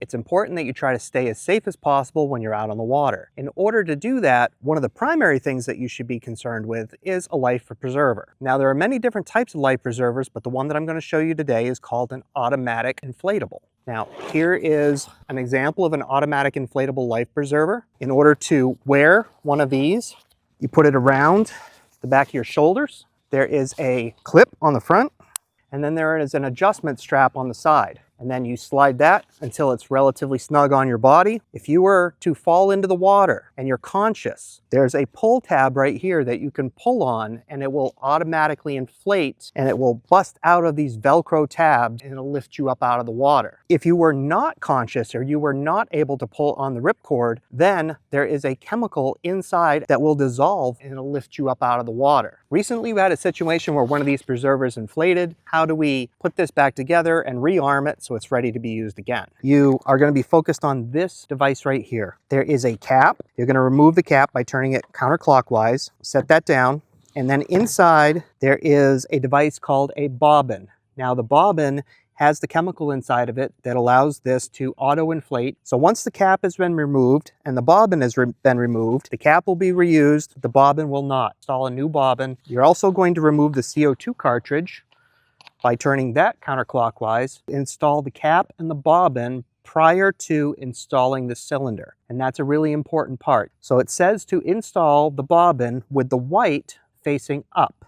It's important that you try to stay as safe as possible when you're out on the water. In order to do that, one of the primary things that you should be concerned with is a life preserver. Now, there are many different types of life preservers, but the one that I'm going to show you today is called an automatic inflatable. Now, here is an example of an automatic inflatable life preserver. In order to wear one of these, you put it around the back of your shoulders. There is a clip on the front, and then there is an adjustment strap on the side. And then you slide that until it's relatively snug on your body. If you were to fall into the water and you're conscious, there's a pull tab right here that you can pull on, and it will automatically inflate, and it will bust out of these Velcro tabs, and it'll lift you up out of the water. If you were not conscious or you were not able to pull on the ripcord, then there is a chemical inside that will dissolve, and it'll lift you up out of the water. Recently, we had a situation where one of these preservers inflated. How do we put this back together and rearm it so it's ready to be used again? You are going to be focused on this device right here. There is a cap. You're going to remove the cap by turning it counterclockwise. Set that down. And then inside, there is a device called a bobbin. Now, the bobbin has the chemical inside of it that allows this to auto-inflate. So once the cap has been removed and the bobbin has been removed, the cap will be reused, the bobbin will not. Install a new bobbin. You're also going to remove the CO2 cartridge by turning that counterclockwise. Install the cap and the bobbin prior to installing the cylinder. And that's a really important part. So it says to install the bobbin with the white facing up.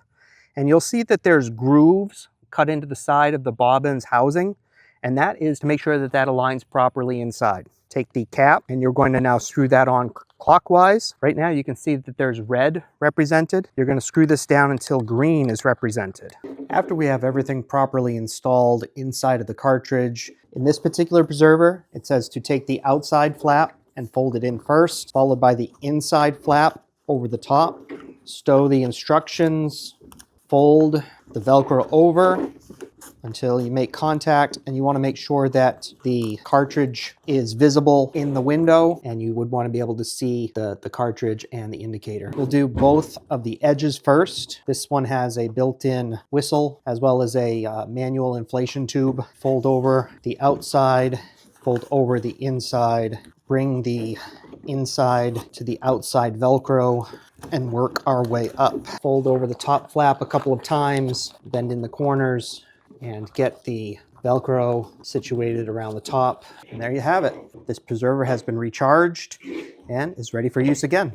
And you'll see that there's grooves cut into the side of the bobbin's housing, and that is to make sure that that aligns properly inside. Take the cap, and you're going to now screw that on clockwise. Right now you can see that there's red represented. You're going to screw this down until green is represented. After we have everything properly installed inside of the cartridge, in this particular preserver, it says to take the outside flap and fold it in first, followed by the inside flap over the top. Stow the instructions, fold the Velcro over until you make contact, and you want to make sure that the cartridge is visible in the window, and you would want to be able to see the cartridge and the indicator. We'll do both of the edges first. This one has a built-in whistle as well as a manual inflation tube. Fold over the outside, fold over the inside, bring the inside to the outside Velcro, and work our way up. Fold over the top flap a couple of times, bend in the corners, and get the Velcro situated around the top. And there you have it. This preserver has been recharged and is ready for use again.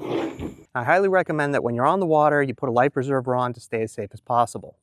I highly recommend that when you're on the water, you put a life preserver on to stay as safe as possible.